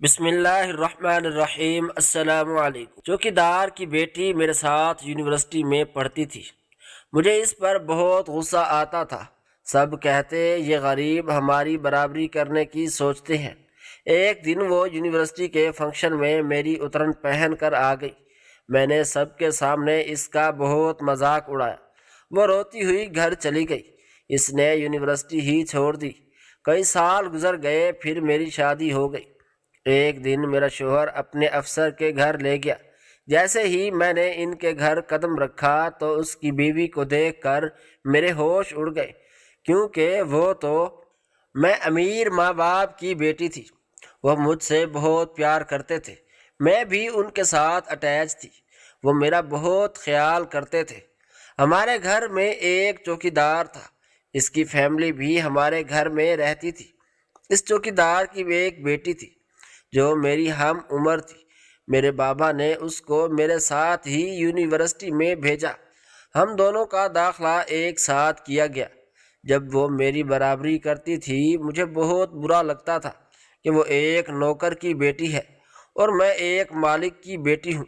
بسم اللہ الرحمن الرحیم۔ السلام علیکم۔ چوکیدار کی بیٹی میرے ساتھ یونیورسٹی میں پڑھتی تھی۔ مجھے اس پر بہت غصہ آتا تھا۔ سب کہتے یہ غریب ہماری برابری کرنے کی سوچتے ہیں۔ ایک دن وہ یونیورسٹی کے فنکشن میں میری اترن پہن کر آ گئی۔ میں نے سب کے سامنے اس کا بہت مذاق اڑایا۔ وہ روتی ہوئی گھر چلی گئی۔ اس نے یونیورسٹی ہی چھوڑ دی۔ کئی سال گزر گئے، پھر میری شادی ہو گئی۔ ایک دن میرا شوہر اپنے افسر کے گھر لے گیا۔ جیسے ہی میں نے ان کے گھر قدم رکھا تو اس کی بیوی کو دیکھ کر میرے ہوش اڑ گئے، کیونکہ وہ تو میں امیر ماں باپ کی بیٹی تھی۔ وہ مجھ سے بہت پیار کرتے تھے، میں بھی ان کے ساتھ اٹیچ تھی۔ وہ میرا بہت خیال کرتے تھے۔ ہمارے گھر میں ایک چوکیدار تھا، اس کی فیملی بھی ہمارے گھر میں رہتی تھی۔ اس چوکیدار کی ایک بیٹی تھی جو میری ہم عمر تھی۔ میرے بابا نے اس کو میرے ساتھ ہی یونیورسٹی میں بھیجا۔ ہم دونوں کا داخلہ ایک ساتھ کیا گیا۔ جب وہ میری برابری کرتی تھی، مجھے بہت برا لگتا تھا کہ وہ ایک نوکر کی بیٹی ہے اور میں ایک مالک کی بیٹی ہوں،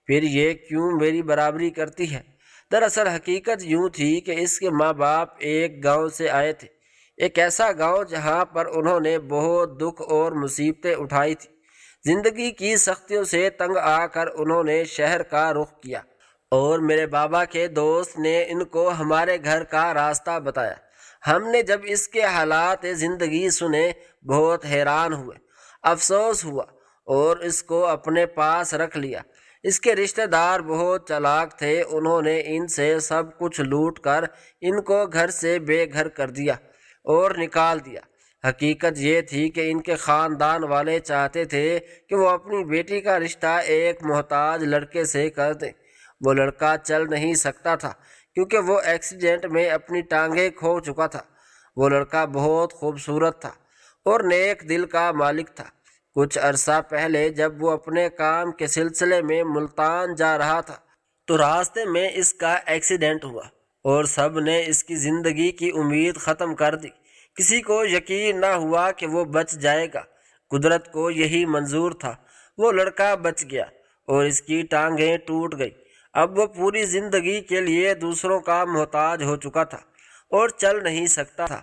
پھر یہ کیوں میری برابری کرتی ہے؟ دراصل حقیقت یوں تھی کہ اس کے ماں باپ ایک گاؤں سے آئے تھے، ایک ایسا گاؤں جہاں پر انہوں نے بہت دکھ اور مصیبتیں اٹھائی تھی۔ زندگی کی سختیوں سے تنگ آ کر انہوں نے شہر کا رخ کیا، اور میرے بابا کے دوست نے ان کو ہمارے گھر کا راستہ بتایا۔ ہم نے جب اس کے حالات زندگی سنے، بہت حیران ہوئے، افسوس ہوا اور اس کو اپنے پاس رکھ لیا۔ اس کے رشتہ دار بہت چالاک تھے، انہوں نے ان سے سب کچھ لوٹ کر ان کو گھر سے بے گھر کر دیا اور نکال دیا۔ حقیقت یہ تھی کہ ان کے خاندان والے چاہتے تھے کہ وہ اپنی بیٹی کا رشتہ ایک محتاج لڑکے سے کر دیں۔ وہ لڑکا چل نہیں سکتا تھا کیونکہ وہ ایکسیڈنٹ میں اپنی ٹانگیں کھو چکا تھا۔ وہ لڑکا بہت خوبصورت تھا اور نیک دل کا مالک تھا۔ کچھ عرصہ پہلے جب وہ اپنے کام کے سلسلے میں ملتان جا رہا تھا تو راستے میں اس کا ایکسیڈنٹ ہوا اور سب نے اس کی زندگی کی امید ختم کر دی۔ کسی کو یقین نہ ہوا کہ وہ بچ جائے گا۔ قدرت کو یہی منظور تھا۔ وہ لڑکا بچ گیا اور اس کی ٹانگیں ٹوٹ گئی۔ اب وہ پوری زندگی کے لیے دوسروں کا محتاج ہو چکا تھا اور چل نہیں سکتا تھا۔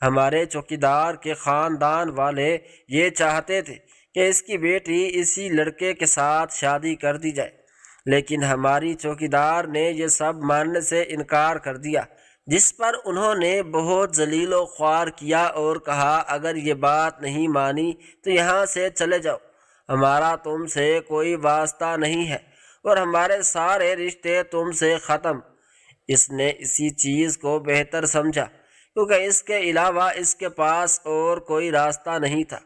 ہمارے چوکیدار کے خاندان والے یہ چاہتے تھے کہ اس کی بیٹی اسی لڑکے کے ساتھ شادی کر دی جائے، لیکن ہماری چوکیدار نے یہ سب ماننے سے انکار کر دیا، جس پر انہوں نے بہت ذلیل و خوار کیا اور کہا اگر یہ بات نہیں مانی تو یہاں سے چلے جاؤ، ہمارا تم سے کوئی واسطہ نہیں ہے اور ہمارے سارے رشتے تم سے ختم۔ اس نے اسی چیز کو بہتر سمجھا کیونکہ اس کے علاوہ اس کے پاس اور کوئی راستہ نہیں تھا۔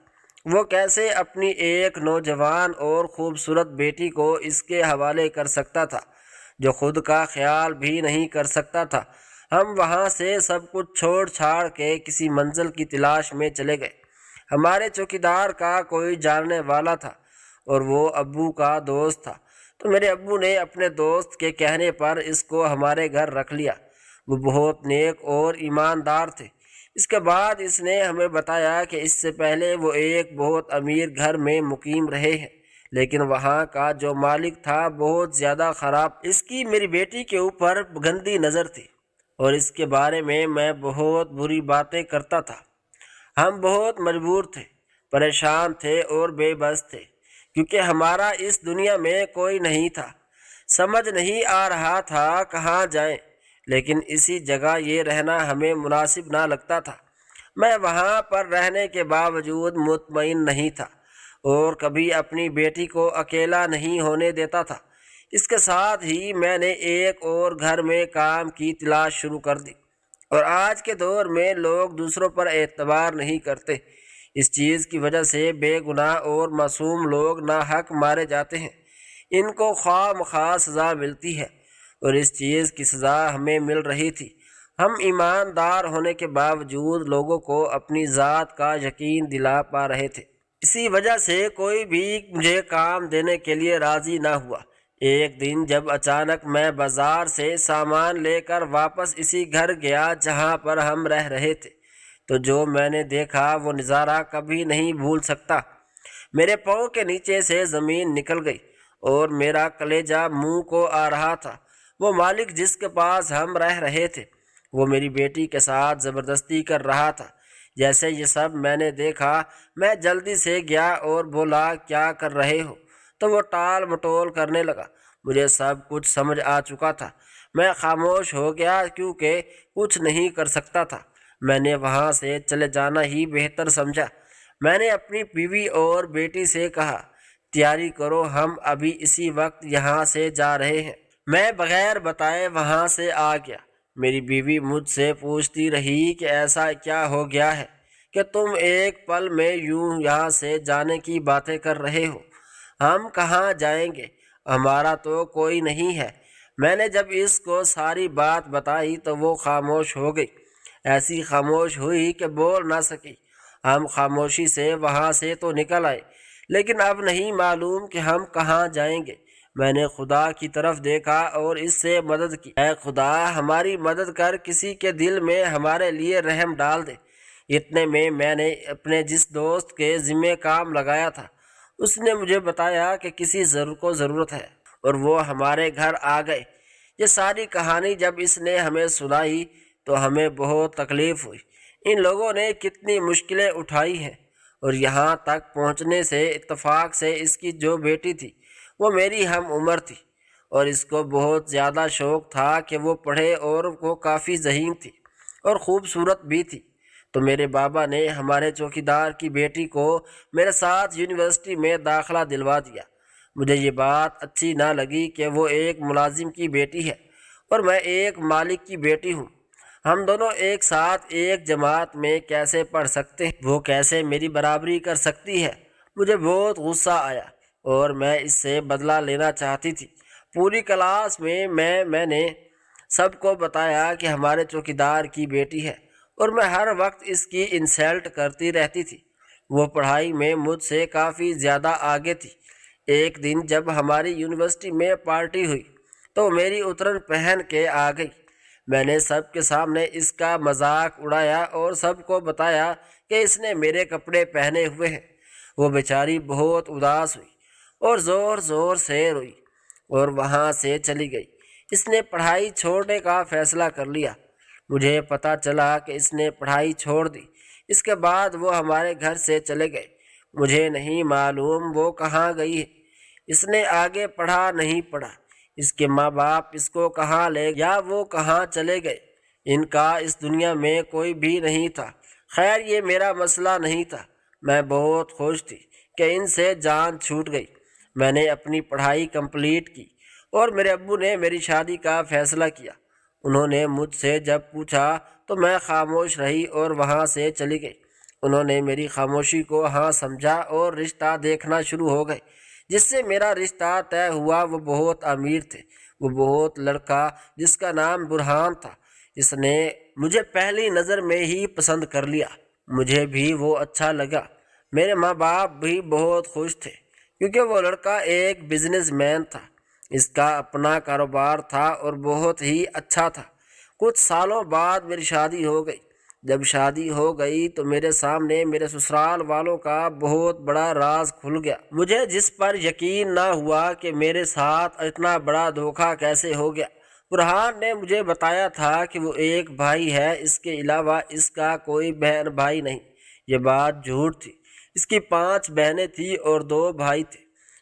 وہ کیسے اپنی ایک نوجوان اور خوبصورت بیٹی کو اس کے حوالے کر سکتا تھا جو خود کا خیال بھی نہیں کر سکتا تھا؟ ہم وہاں سے سب کچھ چھوڑ چھاڑ کے کسی منزل کی تلاش میں چلے گئے۔ ہمارے چوکیدار کا کوئی جاننے والا تھا اور وہ ابو کا دوست تھا، تو میرے ابو نے اپنے دوست کے کہنے پر اس کو ہمارے گھر رکھ لیا۔ وہ بہت نیک اور ایماندار تھے۔ اس کے بعد اس نے ہمیں بتایا کہ اس سے پہلے وہ ایک بہت امیر گھر میں مقیم رہے ہیں، لیکن وہاں کا جو مالک تھا بہت زیادہ خراب، اس کی میری بیٹی کے اوپر گندی نظر تھی اور اس کے بارے میں بہت بری باتیں کرتا تھا۔ ہم بہت مجبور تھے، پریشان تھے اور بے بس تھے، کیونکہ ہمارا اس دنیا میں کوئی نہیں تھا۔ سمجھ نہیں آ رہا تھا کہاں جائیں، لیکن اسی جگہ یہ رہنا ہمیں مناسب نہ لگتا تھا۔ میں وہاں پر رہنے کے باوجود مطمئن نہیں تھا اور کبھی اپنی بیٹی کو اکیلا نہیں ہونے دیتا تھا۔ اس کے ساتھ ہی میں نے ایک اور گھر میں کام کی تلاش شروع کر دی، اور آج کے دور میں لوگ دوسروں پر اعتبار نہیں کرتے۔ اس چیز کی وجہ سے بے گناہ اور معصوم لوگ ناحق مارے جاتے ہیں، ان کو خواہ مخواہ سزا ملتی ہے، اور اس چیز کی سزا ہمیں مل رہی تھی۔ ہم ایماندار ہونے کے باوجود لوگوں کو اپنی ذات کا یقین دلا پا رہے تھے، اسی وجہ سے کوئی بھی مجھے کام دینے کے لیے راضی نہ ہوا۔ ایک دن جب اچانک میں بازار سے سامان لے کر واپس اسی گھر گیا جہاں پر ہم رہ رہے تھے، تو جو میں نے دیکھا وہ نظارہ کبھی نہیں بھول سکتا۔ میرے پاؤں کے نیچے سے زمین نکل گئی اور میرا کلیجہ منہ کو آ رہا تھا۔ وہ مالک جس کے پاس ہم رہ رہے تھے وہ میری بیٹی کے ساتھ زبردستی کر رہا تھا۔ جیسے یہ سب میں نے دیکھا میں جلدی سے گیا اور بولا کیا کر رہے ہو؟ تو وہ ٹال مٹول کرنے لگا۔ مجھے سب کچھ سمجھ آ چکا تھا۔ میں خاموش ہو گیا کیونکہ کچھ نہیں کر سکتا تھا۔ میں نے وہاں سے چلے جانا ہی بہتر سمجھا۔ میں نے اپنی بیوی اور بیٹی سے کہا تیاری کرو، ہم ابھی اسی وقت یہاں سے جا رہے ہیں۔ میں بغیر بتائے وہاں سے آ گیا۔ میری بیوی مجھ سے پوچھتی رہی کہ ایسا کیا ہو گیا ہے کہ تم ایک پل میں یوں یہاں سے جانے کی باتیں کر رہے ہو؟ ہم کہاں جائیں گے؟ ہمارا تو کوئی نہیں ہے۔ میں نے جب اس کو ساری بات بتائی تو وہ خاموش ہو گئی، ایسی خاموش ہوئی کہ بول نہ سکی۔ ہم خاموشی سے وہاں سے تو نکل آئے، لیکن اب نہیں معلوم کہ ہم کہاں جائیں گے۔ میں نے خدا کی طرف دیکھا اور اس سے مدد کی۔ اے خدا ہماری مدد کر، کسی کے دل میں ہمارے لیے رحم ڈال دے۔ اتنے میں نے اپنے جس دوست کے ذمہ کام لگایا تھا اس نے مجھے بتایا کہ کسی کو ضرورت ہے اور وہ ہمارے گھر آ گئے۔ یہ ساری کہانی جب اس نے ہمیں سنائی تو ہمیں بہت تکلیف ہوئی۔ ان لوگوں نے کتنی مشکلیں اٹھائی ہیں اور یہاں تک پہنچنے سے اتفاق سے اس کی جو بیٹی تھی وہ میری ہم عمر تھی اور اس کو بہت زیادہ شوق تھا کہ وہ پڑھے اور وہ کافی ذہین تھی اور خوبصورت بھی تھی۔ تو میرے بابا نے ہمارے چوکیدار کی بیٹی کو میرے ساتھ یونیورسٹی میں داخلہ دلوا دیا۔ مجھے یہ بات اچھی نہ لگی کہ وہ ایک ملازم کی بیٹی ہے اور میں ایک مالک کی بیٹی ہوں۔ ہم دونوں ایک ساتھ ایک جماعت میں کیسے پڑھ سکتے ہیں؟ وہ کیسے میری برابری کر سکتی ہے؟ مجھے بہت غصہ آیا اور میں اس سے بدلہ لینا چاہتی تھی۔ پوری کلاس میں نے سب کو بتایا کہ ہمارے چوکیدار کی بیٹی ہے اور میں ہر وقت اس کی انسلٹ کرتی رہتی تھی۔ وہ پڑھائی میں مجھ سے کافی زیادہ آگے تھی۔ ایک دن جب ہماری یونیورسٹی میں پارٹی ہوئی تو میری اترن پہن کے آ گئی۔ میں نے سب کے سامنے اس کا مذاق اڑایا اور سب کو بتایا کہ اس نے میرے کپڑے پہنے ہوئے ہیں۔ وہ بیچاری بہت اداس ہوئی اور زور زور سے روئی اور وہاں سے چلی گئی۔ اس نے پڑھائی چھوڑنے کا فیصلہ کر لیا۔ مجھے پتہ چلا کہ اس نے پڑھائی چھوڑ دی۔ اس کے بعد وہ ہمارے گھر سے چلے گئے۔ مجھے نہیں معلوم وہ کہاں گئی ہے۔ اس نے آگے پڑھا نہیں پڑھا، اس کے ماں باپ اس کو کہاں لے یا وہ کہاں چلے گئے، ان کا اس دنیا میں کوئی بھی نہیں تھا۔ خیر یہ میرا مسئلہ نہیں تھا۔ میں بہت خوش تھی کہ ان سے جان چھوٹ گئی۔ میں نے اپنی پڑھائی کمپلیٹ کی اور میرے ابو نے میری شادی کا فیصلہ کیا۔ انہوں نے مجھ سے جب پوچھا تو میں خاموش رہی اور وہاں سے چلی گئی۔ انہوں نے میری خاموشی کو ہاں سمجھا اور رشتہ دیکھنا شروع ہو گئے۔ جس سے میرا رشتہ طے ہوا وہ بہت امیر تھے۔ وہ بہت لڑکا جس کا نام برہان تھا، اس نے مجھے پہلی نظر میں ہی پسند کر لیا۔ مجھے بھی وہ اچھا لگا۔ میرے ماں باپ بھی بہت خوش تھے کیونکہ وہ لڑکا ایک بزنس مین تھا۔ اس کا اپنا کاروبار تھا اور بہت ہی اچھا تھا۔ کچھ سالوں بعد میری شادی ہو گئی۔ جب شادی ہو گئی تو میرے سامنے میرے سسرال والوں کا بہت بڑا راز کھل گیا۔ مجھے جس پر یقین نہ ہوا کہ میرے ساتھ اتنا بڑا دھوکہ کیسے ہو گیا۔ برہان نے مجھے بتایا تھا کہ وہ ایک بھائی ہے، اس کے علاوہ اس کا کوئی بہن بھائی نہیں۔ یہ بات جھوٹ تھی۔ اس کی 5 بہنیں تھیں اور 2 بھائی تھے۔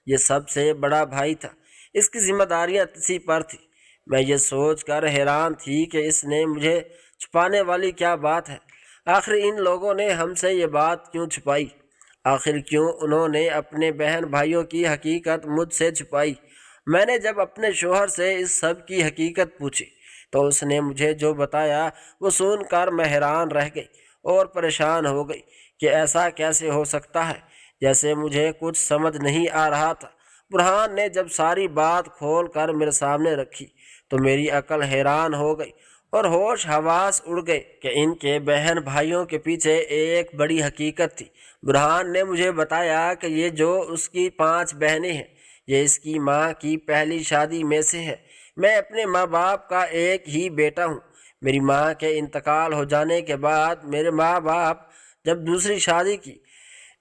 یہ سب سے بڑا بھائی تھا۔ اس کی ذمہ داریاں اسی پر تھیں۔ میں یہ سوچ کر حیران تھی کہ اس نے مجھے چھپانے والی کیا بات ہے۔ آخر ان لوگوں نے ہم سے یہ بات کیوں چھپائی؟ آخر کیوں انہوں نے اپنے بہن بھائیوں کی حقیقت مجھ سے چھپائی؟ میں نے جب اپنے شوہر سے اس سب کی حقیقت پوچھی تو اس نے مجھے جو بتایا وہ سن کر میں حیران رہ گئی اور پریشان ہو گئی کہ ایسا کیسے ہو سکتا ہے، جیسے مجھے کچھ سمجھ نہیں آ رہا تھا۔ برہان نے جب ساری بات کھول کر میرے سامنے رکھی تو میری عقل حیران ہو گئی اور ہوش حواس اڑ گئے کہ ان کے بہن بھائیوں کے پیچھے ایک بڑی حقیقت تھی۔ برہان نے مجھے بتایا کہ یہ جو اس کی 5 بہنیں ہیں یہ اس کی ماں کی پہلی شادی میں سے ہے۔ میں اپنے ماں باپ کا ایک ہی بیٹا ہوں۔ میری ماں کے انتقال ہو جانے کے بعد میرے ماں باپ جب دوسری شادی کی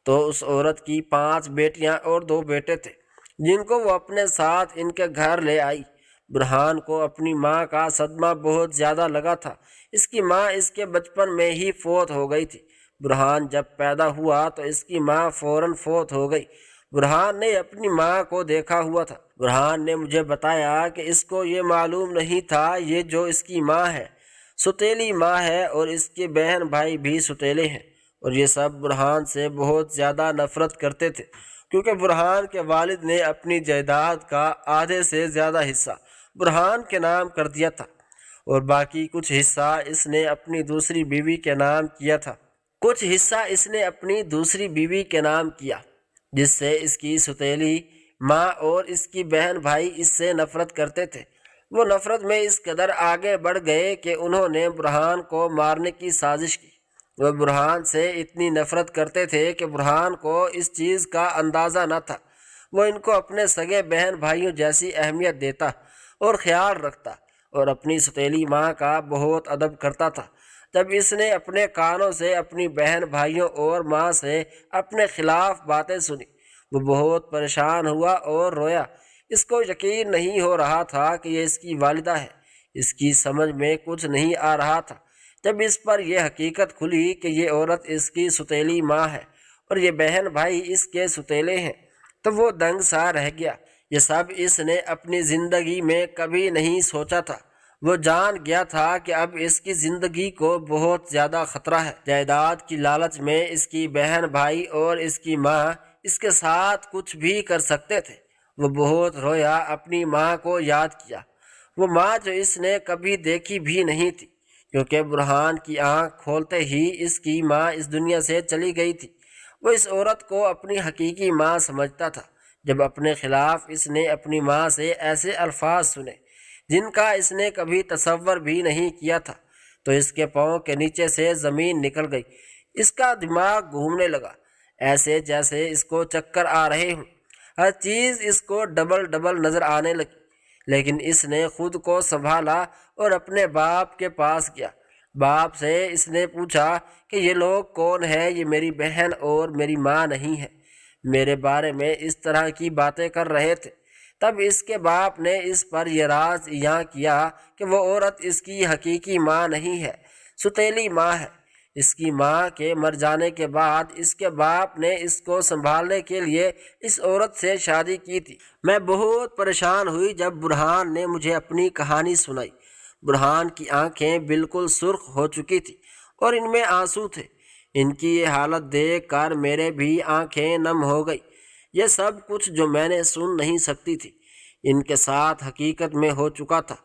تو اس عورت کی 5 بیٹیاں اور 2 بیٹے تھے جن کو وہ اپنے ساتھ ان کے گھر لے آئی۔ برہان کو اپنی ماں کا صدمہ بہت زیادہ لگا تھا۔ اس کی ماں اس کے بچپن میں ہی فوت ہو گئی تھی۔ برہان جب پیدا ہوا تو اس کی ماں فوراً فوت ہو گئی۔ برہان نے اپنی ماں کو دیکھا ہوا تھا۔ برہان نے مجھے بتایا کہ اس کو یہ معلوم نہیں تھا یہ جو اس کی ماں ہے ستیلی ماں ہے اور اس کے بہن بھائی بھی ستیلے ہیں، اور یہ سب برہان سے بہت زیادہ نفرت کرتے تھے کیونکہ برہان کے والد نے اپنی جائیداد کا آدھے سے زیادہ حصہ برہان کے نام کر دیا تھا اور باقی کچھ حصہ اس نے اپنی دوسری بیوی کے نام کیا تھا۔ کچھ حصہ اس نے اپنی دوسری بیوی کے نام کیا جس سے اس کی ستیلی ماں اور اس کی بہن بھائی اس سے نفرت کرتے تھے۔ وہ نفرت میں اس قدر آگے بڑھ گئے کہ انہوں نے برہان کو مارنے کی سازش کی۔ وہ برہان سے اتنی نفرت کرتے تھے کہ برہان کو اس چیز کا اندازہ نہ تھا۔ وہ ان کو اپنے سگے بہن بھائیوں جیسی اہمیت دیتا اور خیال رکھتا اور اپنی ستیلی ماں کا بہت ادب کرتا تھا۔ جب اس نے اپنے کانوں سے اپنی بہن بھائیوں اور ماں سے اپنے خلاف باتیں سنی وہ بہت پریشان ہوا اور رویا۔ اس کو یقین نہیں ہو رہا تھا کہ یہ اس کی والدہ ہے۔ اس کی سمجھ میں کچھ نہیں آ رہا تھا۔ جب اس پر یہ حقیقت کھلی کہ یہ عورت اس کی ستیلی ماں ہے اور یہ بہن بھائی اس کے ستیلے ہیں تو وہ دنگ سا رہ گیا۔ یہ سب اس نے اپنی زندگی میں کبھی نہیں سوچا تھا۔ وہ جان گیا تھا کہ اب اس کی زندگی کو بہت زیادہ خطرہ ہے۔ جائیداد کی لالچ میں اس کی بہن بھائی اور اس کی ماں اس کے ساتھ کچھ بھی کر سکتے تھے۔ وہ بہت رویا، اپنی ماں کو یاد کیا، وہ ماں جو اس نے کبھی دیکھی بھی نہیں تھی کیونکہ برہان کی آنکھ کھولتے ہی اس کی ماں اس دنیا سے چلی گئی تھی۔ وہ اس عورت کو اپنی حقیقی ماں سمجھتا تھا۔ جب اپنے خلاف اس نے اپنی ماں سے ایسے الفاظ سنے جن کا اس نے کبھی تصور بھی نہیں کیا تھا تو اس کے پاؤں کے نیچے سے زمین نکل گئی۔ اس کا دماغ گھومنے لگا، ایسے جیسے اس کو چکر آ رہے ہوں۔ ہر چیز اس کو ڈبل نظر آنے لگی، لیکن اس نے خود کو سنبھالا اور اپنے باپ کے پاس گیا۔ باپ سے اس نے پوچھا کہ یہ لوگ کون ہیں؟ یہ میری بہن اور میری ماں نہیں ہے، میرے بارے میں اس طرح کی باتیں کر رہے تھے۔ تب اس کے باپ نے اس پر یہ راز عیاں کیا کہ وہ عورت اس کی حقیقی ماں نہیں ہے، ستیلی ماں ہے۔ اس کی ماں کے مر جانے کے بعد اس کے باپ نے اس کو سنبھالنے کے لیے اس عورت سے شادی کی تھی۔ میں بہت پریشان ہوئی جب برہان نے مجھے اپنی کہانی سنائی۔ برہان کی آنکھیں بالکل سرخ ہو چکی تھی اور ان میں آنسو تھے۔ ان کی یہ حالت دیکھ کر میرے بھی آنکھیں نم ہو گئی۔ یہ سب کچھ جو میں نے سن نہیں سکتی تھی ان کے ساتھ حقیقت میں ہو چکا تھا۔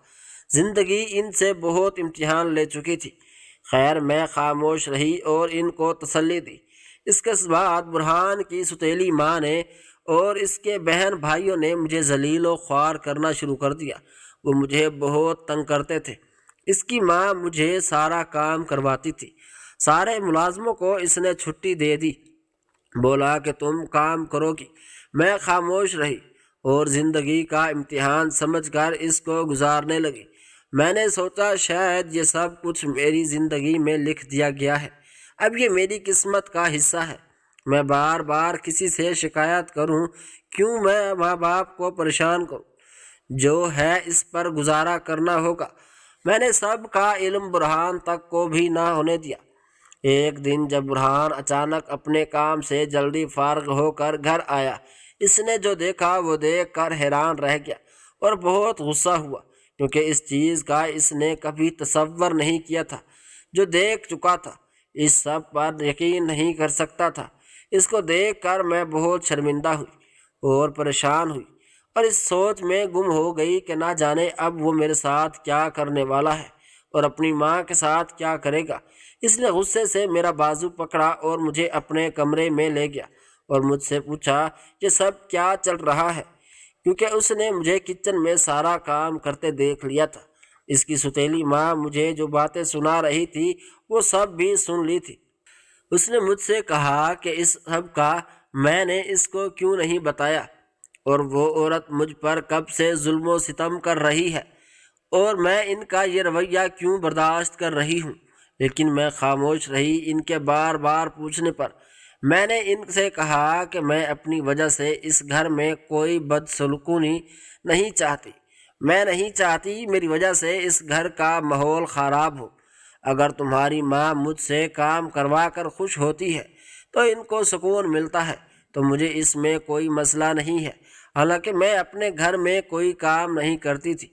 زندگی ان سے بہت امتحان لے چکی تھی۔ خیر میں خاموش رہی اور ان کو تسلی دی۔ اس کے بعد برہان کی ستیلی ماں نے اور اس کے بہن بھائیوں نے مجھے ذلیل و خوار کرنا شروع کر دیا۔ وہ مجھے بہت تنگ کرتے تھے۔ اس کی ماں مجھے سارا کام کرواتی تھی۔ سارے ملازموں کو اس نے چھٹی دے دی، بولا کہ تم کام کرو گی۔ میں خاموش رہی اور زندگی کا امتحان سمجھ کر اس کو گزارنے لگی۔ میں نے سوچا شاید یہ سب کچھ میری زندگی میں لکھ دیا گیا ہے، اب یہ میری قسمت کا حصہ ہے۔ میں بار بار کسی سے شکایت کروں، کیوں میں ماں باپ کو پریشان کروں؟ جو ہے اس پر گزارا کرنا ہوگا۔ میں نے سب کا علم برہان تک کو بھی نہ ہونے دیا۔ ایک دن جب برہان اچانک اپنے کام سے جلدی فارغ ہو کر گھر آیا، اس نے جو دیکھا وہ دیکھ کر حیران رہ گیا اور بہت غصہ ہوا کیونکہ اس چیز کا اس نے کبھی تصور نہیں کیا تھا جو دیکھ چکا تھا۔ اس سب پر یقین نہیں کر سکتا تھا۔ اس کو دیکھ کر میں بہت شرمندہ ہوئی اور پریشان ہوئی اور اس سوچ میں گم ہو گئی کہ نہ جانے اب وہ میرے ساتھ کیا کرنے والا ہے اور اپنی ماں کے ساتھ کیا کرے گا۔ اس نے غصے سے میرا بازو پکڑا اور مجھے اپنے کمرے میں لے گیا اور مجھ سے پوچھا یہ سب کیا چل رہا ہے، کیونکہ اس نے مجھے کچن میں سارا کام کرتے دیکھ لیا تھا۔ اس کی ستیلی ماں مجھے جو باتیں سنا رہی تھی وہ سب بھی سن لی تھی۔ اس نے مجھ سے کہا کہ اس سب کا میں نے اس کو کیوں نہیں بتایا، اور وہ عورت مجھ پر کب سے ظلم و ستم کر رہی ہے اور میں ان کا یہ رویہ کیوں برداشت کر رہی ہوں۔ لیکن میں خاموش رہی۔ ان کے بار بار پوچھنے پر میں نے ان سے کہا کہ میں اپنی وجہ سے اس گھر میں کوئی بدسلوکی نہیں چاہتی، میں نہیں چاہتی میری وجہ سے اس گھر کا ماحول خراب ہو۔ اگر تمہاری ماں مجھ سے کام کروا کر خوش ہوتی ہے تو ان کو سکون ملتا ہے، تو مجھے اس میں کوئی مسئلہ نہیں ہے۔ حالانکہ میں اپنے گھر میں کوئی کام نہیں کرتی تھی،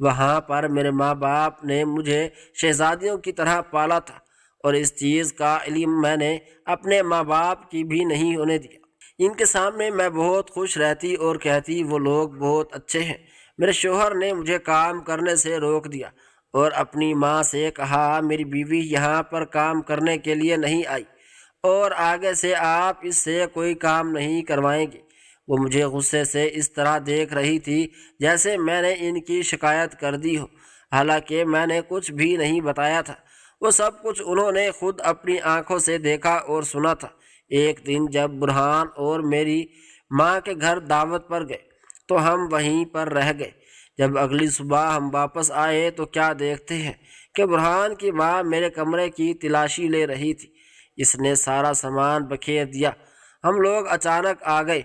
وہاں پر میرے ماں باپ نے مجھے شہزادیوں کی طرح پالا تھا، اور اس چیز کا علم میں نے اپنے ماں باپ کی بھی نہیں ہونے دیا۔ ان کے سامنے میں بہت خوش رہتی اور کہتی وہ لوگ بہت اچھے ہیں۔ میرے شوہر نے مجھے کام کرنے سے روک دیا اور اپنی ماں سے کہا میری بیوی یہاں پر کام کرنے کے لیے نہیں آئی، اور آگے سے آپ اس سے کوئی کام نہیں کروائیں گے۔ وہ مجھے غصے سے اس طرح دیکھ رہی تھی جیسے میں نے ان کی شکایت کر دی ہو، حالانکہ میں نے کچھ بھی نہیں بتایا تھا۔ وہ سب کچھ انہوں نے خود اپنی آنکھوں سے دیکھا اور سنا تھا۔ ایک دن جب برہان اور میری ماں کے گھر دعوت پر گئے تو ہم وہیں پر رہ گئے۔ جب اگلی صبح ہم واپس آئے تو کیا دیکھتے ہیں کہ برہان کی ماں میرے کمرے کی تلاشی لے رہی تھی۔ اس نے سارا سامان بکھیر دیا۔ ہم لوگ اچانک آ گئے،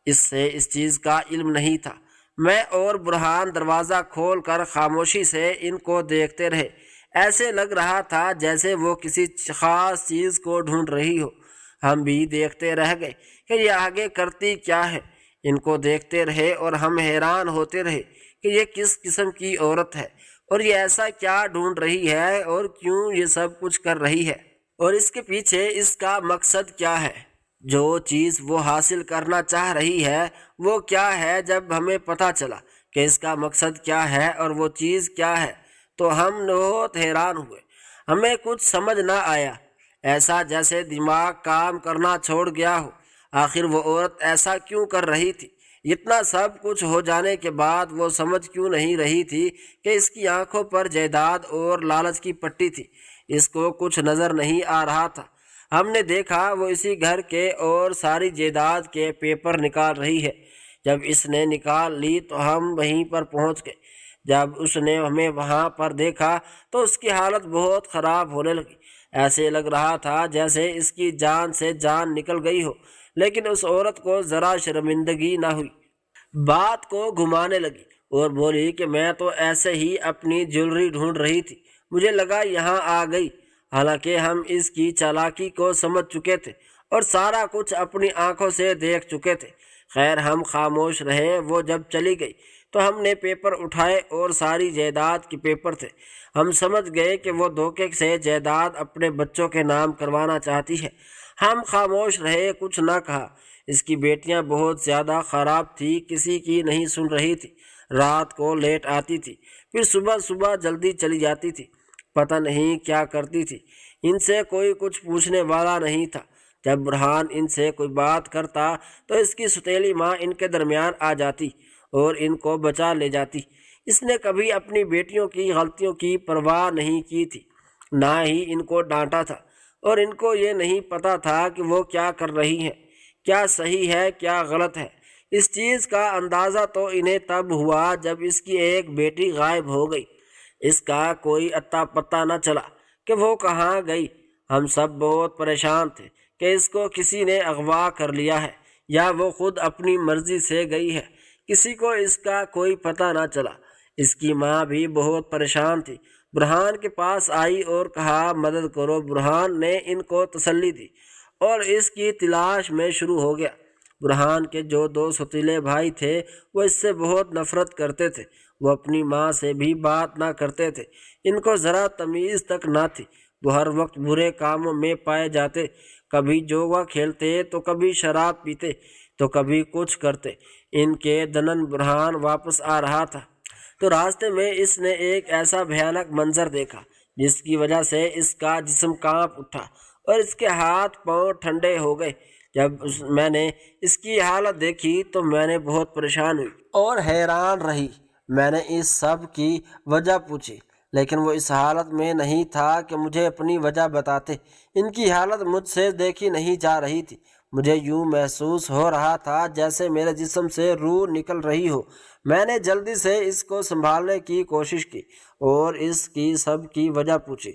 اس سے اس چیز کا علم نہیں تھا۔ میں اور برہان دروازہ کھول کر خاموشی سے ان کو دیکھتے رہے، ایسے لگ رہا تھا جیسے وہ کسی خاص چیز کو ڈھونڈ رہی ہو۔ ہم بھی دیکھتے رہ گئے کہ یہ آگے کرتی کیا ہے۔ ان کو دیکھتے رہے اور ہم حیران ہوتے رہے کہ یہ کس قسم کی عورت ہے، اور یہ ایسا کیا ڈھونڈ رہی ہے، اور کیوں یہ سب کچھ کر رہی ہے، اور اس کے پیچھے اس کا مقصد کیا ہے۔ جو چیز وہ حاصل کرنا چاہ رہی ہے وہ کیا ہے۔ جب ہمیں پتہ چلا کہ اس کا مقصد کیا ہے اور وہ چیز کیا ہے تو ہم بہت حیران ہوئے۔ ہمیں کچھ سمجھ نہ آیا، ایسا جیسے دماغ کام کرنا چھوڑ گیا ہو۔ آخر وہ عورت ایسا کیوں کر رہی تھی؟ اتنا سب کچھ ہو جانے کے بعد وہ سمجھ کیوں نہیں رہی تھی کہ اس کی آنکھوں پر جائیداد اور لالچ کی پٹی تھی؟ اس کو کچھ نظر نہیں آ رہا تھا۔ ہم نے دیکھا وہ اسی گھر کے اور ساری جائیداد کے پیپر نکال رہی ہے۔ جب اس نے نکال لی تو ہم وہیں پر پہنچ گئے۔ جب اس نے ہمیں وہاں پر دیکھا تو اس کی حالت بہت خراب ہونے لگی، ایسے لگ رہا تھا جیسے اس کی جان سے جان نکل گئی ہو۔ لیکن اس عورت کو ذرا شرمندگی نہ ہوئی، بات کو گھمانے لگی اور بولی کہ میں تو ایسے ہی اپنی جیولری ڈھونڈ رہی تھی، مجھے لگا یہاں آ گئی۔ حالانکہ ہم اس کی چالاکی کو سمجھ چکے تھے اور سارا کچھ اپنی آنکھوں سے دیکھ چکے تھے۔ خیر ہم خاموش رہے۔ وہ جب چلی گئی تو ہم نے پیپر اٹھائے اور ساری جائیداد کے پیپر تھے۔ ہم سمجھ گئے کہ وہ دھوکے سے جائیداد اپنے بچوں کے نام کروانا چاہتی ہے۔ ہم خاموش رہے، کچھ نہ کہا۔ اس کی بیٹیاں بہت زیادہ خراب تھی، کسی کی نہیں سن رہی تھی، رات کو لیٹ آتی تھی، پھر صبح صبح جلدی چلی جاتی تھی، پتہ نہیں کیا کرتی تھی۔ ان سے کوئی کچھ پوچھنے والا نہیں تھا۔ جب برہان ان سے کوئی بات کرتا تو اس کی ستیلی ماں ان کے درمیان آ جاتی اور ان کو بچا لے جاتی۔ اس نے کبھی اپنی بیٹیوں کی غلطیوں کی پرواہ نہیں کی تھی، نہ ہی ان کو ڈانٹا تھا، اور ان کو یہ نہیں پتہ تھا کہ وہ کیا کر رہی ہیں، کیا صحیح ہے کیا غلط ہے۔ اس چیز کا اندازہ تو انہیں تب ہوا جب اس کی ایک بیٹی غائب ہو گئی۔ اس کا کوئی اتا پتہ نہ چلا کہ وہ کہاں گئی۔ ہم سب بہت پریشان تھے کہ اس کو کسی نے اغوا کر لیا ہے یا وہ خود اپنی مرضی سے گئی ہے۔ کسی کو اس کا کوئی پتہ نہ چلا۔ اس کی ماں بھی بہت پریشان تھی، برہان کے پاس آئی اور کہا مدد کرو۔ برہان نے ان کو تسلی دی اور اس کی تلاش میں شروع ہو گیا۔ برہان کے جو دو ستیلے بھائی تھے وہ اس سے بہت نفرت کرتے تھے، وہ اپنی ماں سے بھی بات نہ کرتے تھے، ان کو ذرا تمیز تک نہ تھی۔ وہ ہر وقت برے کاموں میں پائے جاتے، کبھی جوا کھیلتے تو کبھی شراب پیتے تو کبھی کچھ کرتے۔ ان کے دنن برہان واپس آ رہا تھا تو راستے میں اس نے ایک ایسا بھیانک منظر دیکھا جس کی وجہ سے اس کا جسم کانپ اٹھا اور اس کے ہاتھ پاؤں ٹھنڈے ہو گئے۔ جب میں نے اس کی حالت دیکھی تو میں نے بہت پریشان ہوئی اور حیران رہی۔ میں نے اس سب کی وجہ پوچھی لیکن وہ اس حالت میں نہیں تھا کہ مجھے اپنی وجہ بتاتے۔ ان کی حالت مجھ سے دیکھی نہیں جا رہی تھی۔ مجھے یوں محسوس ہو رہا تھا جیسے میرے جسم سے روح نکل رہی ہو۔ میں نے جلدی سے اس کو سنبھالنے کی کوشش کی اور اس کی سب کی وجہ پوچھی۔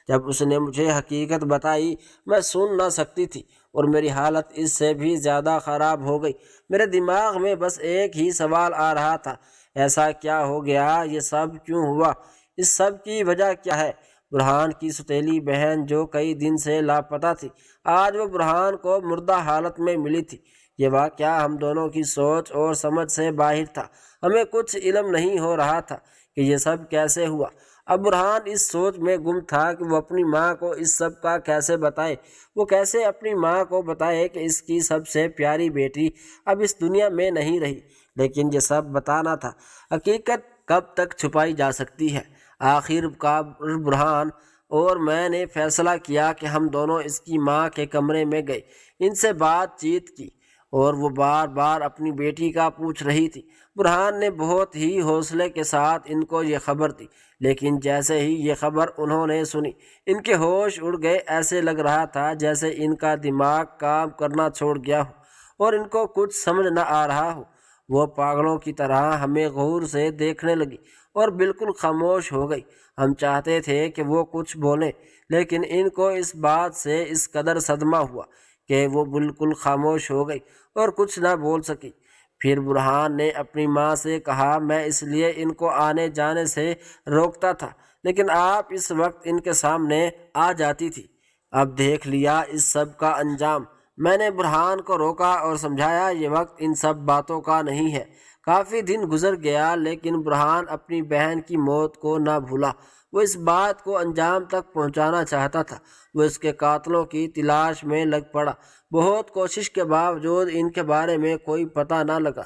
جب اس نے مجھے حقیقت بتائی میں سن نہ سکتی تھی۔ اور میری حالت اس سے بھی زیادہ خراب ہو گئی۔ میرے دماغ میں بس ایک ہی سوال آ رہا تھا، ایسا کیا ہو گیا؟ یہ سب کیوں ہوا؟ اس سب کی وجہ کیا ہے؟ برہان کی سوتیلی بہن جو کئی دن سے لاپتہ تھی، آج وہ برہان کو مردہ حالت میں ملی تھی۔ یہ واقعہ ہم دونوں کی سوچ اور سمجھ سے باہر تھا۔ ہمیں کچھ علم نہیں ہو رہا تھا کہ یہ سب کیسے ہوا۔ اب برہان اس سوچ میں گم تھا کہ وہ اپنی ماں کو اس سب کا کیسے بتائے۔ وہ کیسے اپنی ماں کو بتائے کہ اس کی سب سے پیاری بیٹی اب اس دنیا میں نہیں رہی۔ لیکن یہ سب بتانا تھا۔ حقیقت کب تک چھپائی جا سکتی ہے؟ آخر کار برہان اور میں نے فیصلہ کیا کہ ہم دونوں اس کی ماں کے کمرے میں گئے، ان سے بات چیت کی، اور وہ بار بار اپنی بیٹی کا پوچھ رہی تھی۔ برہان نے بہت ہی حوصلے کے ساتھ ان کو یہ خبر دی، لیکن جیسے ہی یہ خبر انہوں نے سنی، ان کے ہوش اڑ گئے۔ ایسے لگ رہا تھا جیسے ان کا دماغ کام کرنا چھوڑ گیا ہو اور ان کو کچھ سمجھ نہ آ رہا ہو۔ وہ پاگلوں کی طرح ہمیں غور سے دیکھنے لگی اور بالکل خاموش ہو گئی۔ ہم چاہتے تھے کہ وہ کچھ بولیں، لیکن ان کو اس بات سے اس قدر صدمہ ہوا کہ وہ بالکل خاموش ہو گئی اور کچھ نہ بول سکی۔ پھر برہان نے اپنی ماں سے کہا، میں اس لیے ان کو آنے جانے سے روکتا تھا، لیکن آپ اس وقت ان کے سامنے آ جاتی تھی۔ اب دیکھ لیا اس سب کا انجام۔ میں نے برہان کو روکا اور سمجھایا، یہ وقت ان سب باتوں کا نہیں ہے۔ کافی دن گزر گیا، لیکن برہان اپنی بہن کی موت کو نہ بھولا۔ وہ اس بات کو انجام تک پہنچانا چاہتا تھا۔ وہ اس کے قاتلوں کی تلاش میں لگ پڑا۔ بہت کوشش کے باوجود ان کے بارے میں کوئی پتہ نہ لگا۔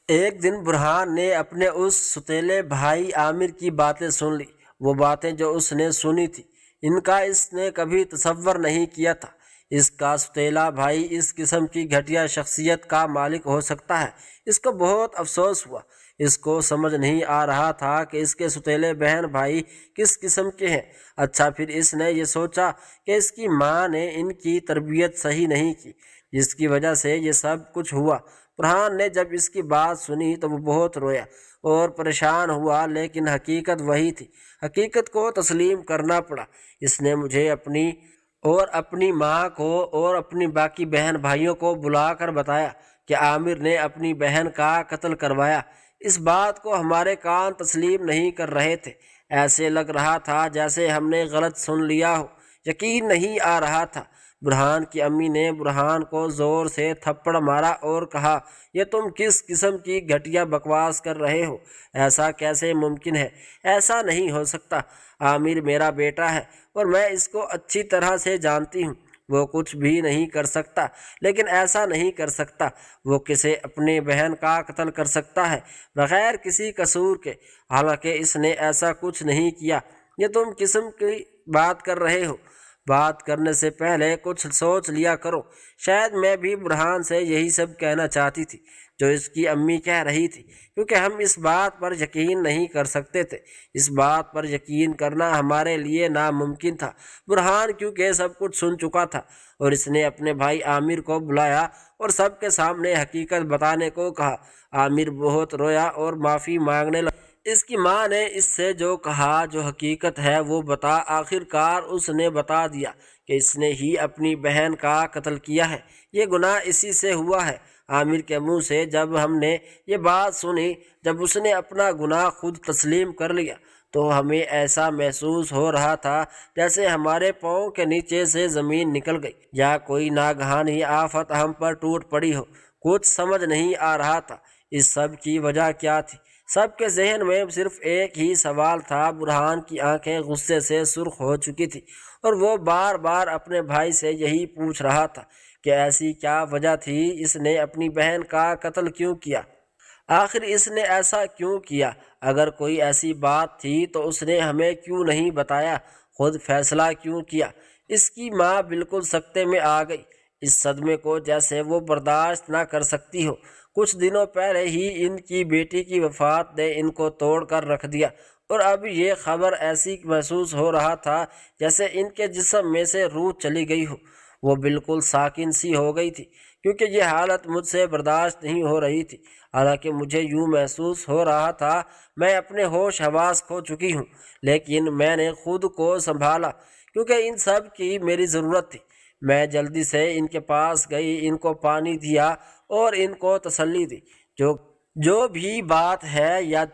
ایک دن برہان نے اپنے اس ستیلے بھائی عامر کی باتیں سن لی۔ وہ باتیں جو اس نے سنی تھی، ان کا اس نے کبھی تصور نہیں کیا تھا۔ اس کا ستیلا بھائی اس قسم کی گھٹیا شخصیت کا مالک ہو سکتا ہے۔ اس کو بہت افسوس ہوا۔ اس کو سمجھ نہیں آ رہا تھا کہ اس کے ستیلے بہن بھائی کس قسم کے ہیں۔ اچھا، پھر اس نے یہ سوچا کہ اس کی ماں نے ان کی تربیت صحیح نہیں کی، جس کی وجہ سے یہ سب کچھ ہوا۔ برہان نے جب اس کی بات سنی تو وہ بہت رویا اور پریشان ہوا، لیکن حقیقت وہی تھی۔ حقیقت کو تسلیم کرنا پڑا۔ اس نے مجھے اپنی ماں کو اور اپنی باقی بہن بھائیوں کو بلا کر بتایا کہ عامر نے اپنی بہن کا قتل کروایا۔ اس بات کو ہمارے کان تسلیم نہیں کر رہے تھے۔ ایسے لگ رہا تھا جیسے ہم نے غلط سن لیا ہو۔ یقین نہیں آ رہا تھا۔ برہان کی امی نے برہان کو زور سے تھپڑ مارا اور کہا، یہ تم کس قسم کی گھٹیا بکواس کر رہے ہو؟ ایسا کیسے ممکن ہے؟ ایسا نہیں ہو سکتا۔ عامر میرا بیٹا ہے اور میں اس کو اچھی طرح سے جانتی ہوں۔ وہ کچھ بھی نہیں کر سکتا، لیکن ایسا نہیں کر سکتا۔ وہ کسے اپنے بہن کا قتل کر سکتا ہے بغیر کسی قصور کے؟ حالانکہ اس نے ایسا کچھ نہیں کیا۔ یہ تم قسم کی بات کر رہے ہو؟ بات کرنے سے پہلے کچھ سوچ لیا کرو۔ شاید میں بھی برہان سے یہی سب کہنا چاہتی تھی جو اس کی امی کہہ رہی تھی، کیونکہ ہم اس بات پر یقین نہیں کر سکتے تھے۔ اس بات پر یقین کرنا ہمارے لیے ناممکن تھا۔ برہان کیونکہ سب کچھ سن چکا تھا، اور اس نے اپنے بھائی عامر کو بلایا اور سب کے سامنے حقیقت بتانے کو کہا۔ عامر بہت رویا اور معافی مانگنے لگا۔ اس کی ماں نے اس سے جو کہا، جو حقیقت ہے وہ بتا۔ آخر کار اس نے بتا دیا کہ اس نے ہی اپنی بہن کا قتل کیا ہے۔ یہ گناہ اسی سے ہوا ہے۔ عامر کے منہ سے جب ہم نے یہ بات سنی، جب اس نے اپنا گناہ خود تسلیم کر لیا، تو ہمیں ایسا محسوس ہو رہا تھا جیسے ہمارے پاؤں کے نیچے سے زمین نکل گئی، یا کوئی ناگہانی آفت ہم پر ٹوٹ پڑی ہو۔ کچھ سمجھ نہیں آ رہا تھا اس سب کی وجہ کیا تھی۔ سب کے ذہن میں صرف ایک ہی سوال تھا۔ برہان کی آنکھیں غصے سے سرخ ہو چکی تھی، اور وہ بار بار اپنے بھائی سے یہی پوچھ رہا تھا کہ ایسی کیا وجہ تھی، اس نے اپنی بہن کا قتل کیوں کیا؟ آخر اس نے ایسا کیوں کیا؟ اگر کوئی ایسی بات تھی تو اس نے ہمیں کیوں نہیں بتایا؟ خود فیصلہ کیوں کیا؟ اس کی ماں بالکل سکتے میں آ گئی، اس صدمے کو جیسے وہ برداشت نہ کر سکتی ہو۔ کچھ دنوں پہلے ہی ان کی بیٹی کی وفات نے ان کو توڑ کر رکھ دیا، اور اب یہ خبر ایسی محسوس ہو رہا تھا جیسے ان کے جسم میں سے روح چلی گئی ہو۔ وہ بالکل ساکن سی ہو گئی تھی، کیونکہ یہ حالت مجھ سے برداشت نہیں ہو رہی تھی۔ حالانکہ مجھے یوں محسوس ہو رہا تھا میں اپنے ہوش حواس کھو چکی ہوں، لیکن میں نے خود کو سنبھالا کیونکہ ان سب کی میری ضرورت تھی۔ میں جلدی سے ان کے پاس گئی، ان کو پانی دیا اور ان کو تسلی دی۔ جو بھی بات ہے یا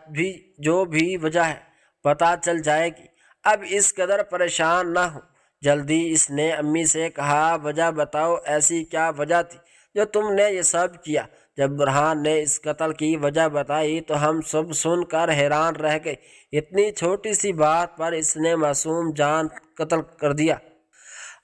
جو بھی وجہ ہے پتہ چل جائے گی، اب اس قدر پریشان نہ ہو۔ جلدی اس نے امی سے کہا، وجہ بتاؤ، ایسی کیا وجہ تھی جو تم نے یہ سب کیا؟ جب برہان نے اس قتل کی وجہ بتائی تو ہم سب سن کر حیران رہ گئے۔ اتنی چھوٹی سی بات پر اس نے معصوم جان قتل کر دیا۔